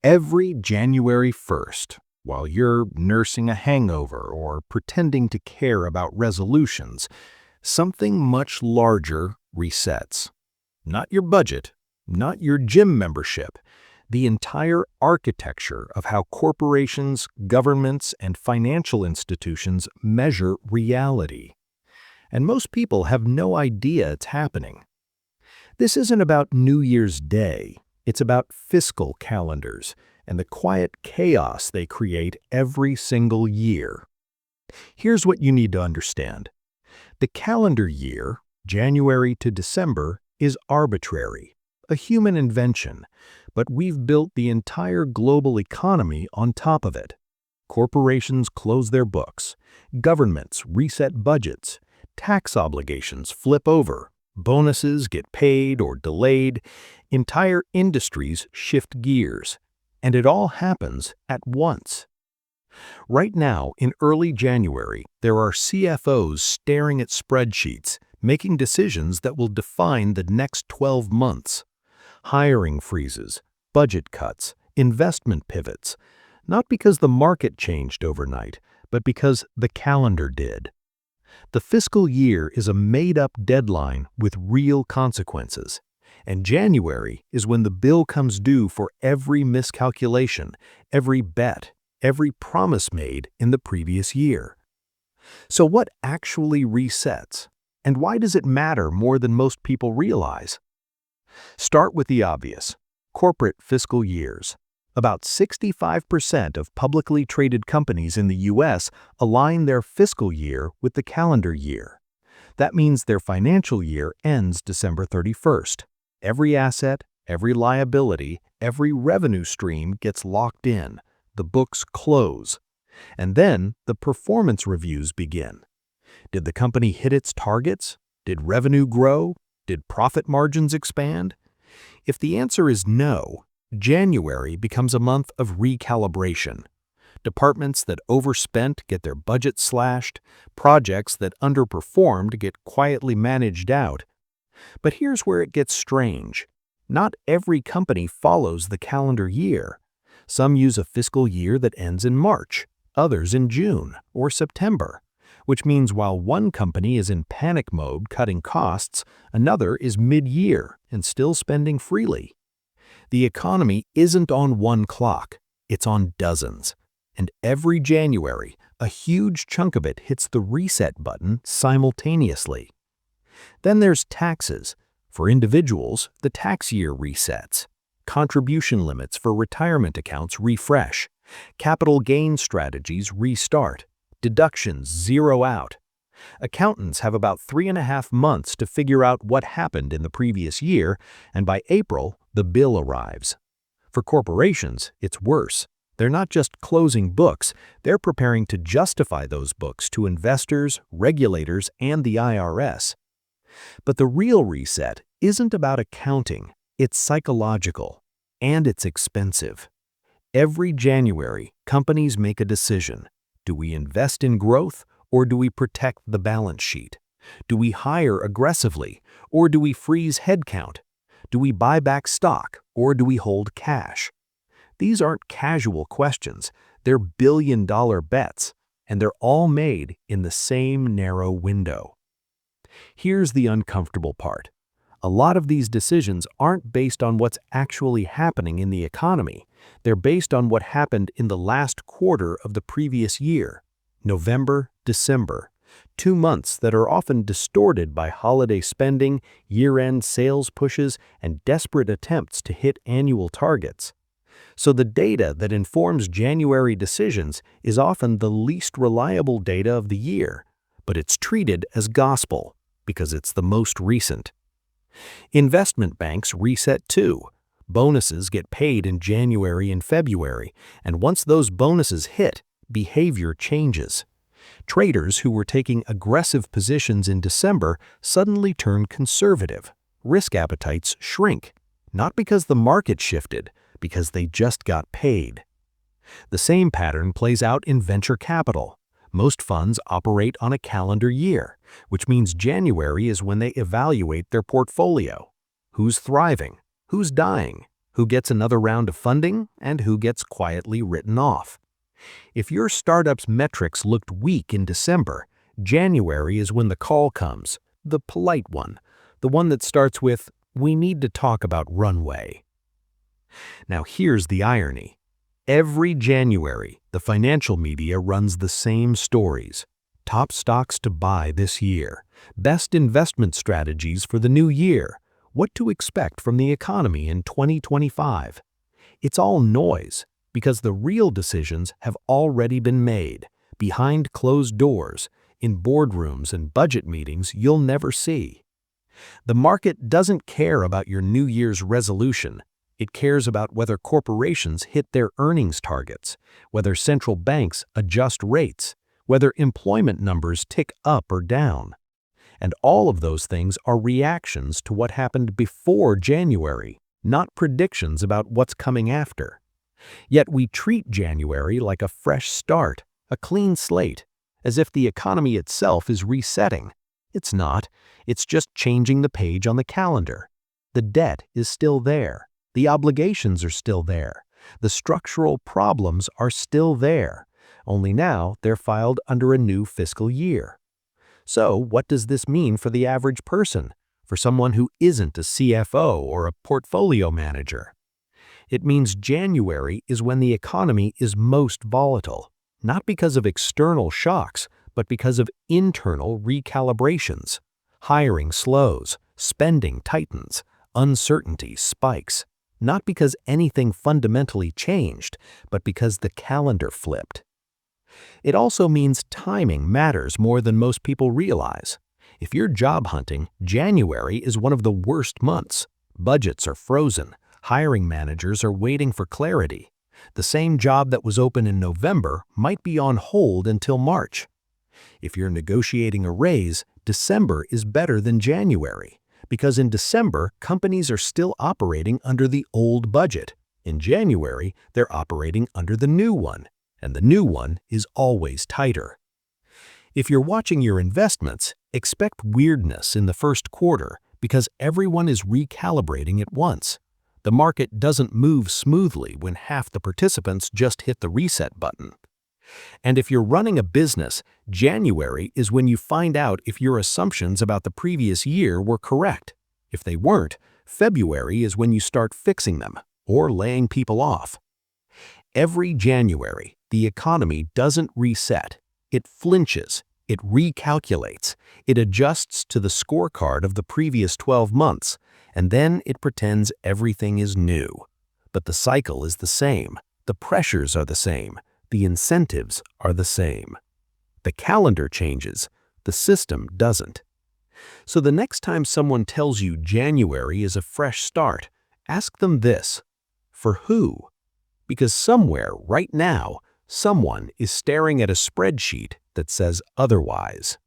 Every January 1st, while you're nursing a hangover or pretending to care about resolutions, something much larger resets. Not your budget, not your gym membership, the entire architecture of how corporations, governments, and financial institutions measure reality. And most people have no idea it's happening. This isn't about New Year's Day. It's about fiscal calendars and the quiet chaos they create every single year. Here's what you need to understand. The calendar year, January to December, is arbitrary, a human invention, but we've built the entire global economy on top of it. Corporations close their books, governments reset budgets, tax obligations flip over, bonuses get paid or delayed, entire industries shift gears, and it all happens at once. Right now, in early January, there are CFOs staring at spreadsheets, making decisions that will define the next 12 months. Hiring freezes, budget cuts, investment pivots, not because the market changed overnight, but because the calendar did. The fiscal year is a made-up deadline with real consequences, and January is when the bill comes due for every miscalculation, every bet, every promise made in the previous year. So what actually resets, and why does it matter more than most people realize? Start with the obvious: corporate fiscal years. About 65% of publicly traded companies in the U.S. align their fiscal year with the calendar year. That means their financial year ends December 31st. Every asset, every liability, every revenue stream gets locked in. The books close. And then the performance reviews begin. Did the company hit its targets? Did revenue grow? Did profit margins expand? If the answer is no, January becomes a month of recalibration. Departments that overspent get their budget slashed, projects that underperformed get quietly managed out. But here's where it gets strange. Not every company follows the calendar year. Some use a fiscal year that ends in March, others in June or September, which means while one company is in panic mode cutting costs, another is mid-year and still spending freely. The economy isn't on one clock, it's on dozens. And every January, a huge chunk of it hits the reset button simultaneously. Then there's taxes. For individuals, the tax year resets. Contribution limits for retirement accounts refresh. Capital gain strategies restart. Deductions zero out. Accountants have about 3.5 months to figure out what happened in the previous year, and by April, the bill arrives. For corporations, it's worse. They're not just closing books, they're preparing to justify those books to investors, regulators, and the IRS. But the real reset isn't about accounting, it's psychological, and it's expensive. Every January, companies make a decision. Do we invest in growth, or do we protect the balance sheet? Do we hire aggressively, or do we freeze headcount? Do we buy back stock, or do we hold cash? These aren't casual questions, they're billion-dollar bets, and they're all made in the same narrow window. Here's the uncomfortable part. A lot of these decisions aren't based on what's actually happening in the economy. They're based on what happened in the last quarter of the previous year, November, December, 2 months that are often distorted by holiday spending, year-end sales pushes, and desperate attempts to hit annual targets. So the data that informs January decisions is often the least reliable data of the year, but it's treated as gospel because it's the most recent. Investment banks reset too. Bonuses get paid in January and February, and once those bonuses hit, behavior changes. Traders who were taking aggressive positions in December suddenly turn conservative. Risk appetites shrink, not because the market shifted, because they just got paid. The same pattern plays out in venture capital. Most funds operate on a calendar year, which means January is when they evaluate their portfolio. Who's thriving? Who's dying? who gets another round of funding, and who gets quietly written off. If your startup's metrics looked weak in December, January is when the call comes, the polite one, the one that starts with, "We need to talk about runway." Now here's the irony. Every January, the financial media runs the same stories. Top stocks to buy this year, best investment strategies for the new year, what to expect from the economy in 2025. It's all noise, because the real decisions have already been made, behind closed doors, in boardrooms and budget meetings you'll never see. The market doesn't care about your New Year's resolution. It cares about whether corporations hit their earnings targets, whether central banks adjust rates, whether employment numbers tick up or down. And all of those things are reactions to what happened before January, not predictions about what's coming after. Yet we treat January like a fresh start, a clean slate, as if the economy itself is resetting. It's not. It's just changing the page on the calendar. The debt is still there. The obligations are still there. The structural problems are still there. Only now they're filed under a new fiscal year. So what does this mean for the average person, for someone who isn't a CFO or a portfolio manager? It means January is when the economy is most volatile, not because of external shocks, but because of internal recalibrations. Hiring slows, spending tightens, uncertainty spikes. Not because anything fundamentally changed, but because the calendar flipped. It also means timing matters more than most people realize. If you're job hunting, January is one of the worst months. Budgets are frozen. Hiring managers are waiting for clarity. The same job that was open in November might be on hold until March. If you're negotiating a raise, December is better than January, because in December, companies are still operating under the old budget. In January, they're operating under the new one, and the new one is always tighter. If you're watching your investments, expect weirdness in the first quarter because everyone is recalibrating at once. The market doesn't move smoothly when half the participants just hit the reset button. And if you're running a business, January is when you find out if your assumptions about the previous year were correct. If they weren't, February is when you start fixing them or laying people off. Every January, the economy doesn't reset. It flinches, it recalculates, it adjusts to the scorecard of the previous 12 months, and then it pretends everything is new. But the cycle is the same, the pressures are the same, the incentives are the same. The calendar changes, the system doesn't. So the next time someone tells you January is a fresh start, ask them this: for who? Because somewhere, right now, someone is staring at a spreadsheet that says otherwise.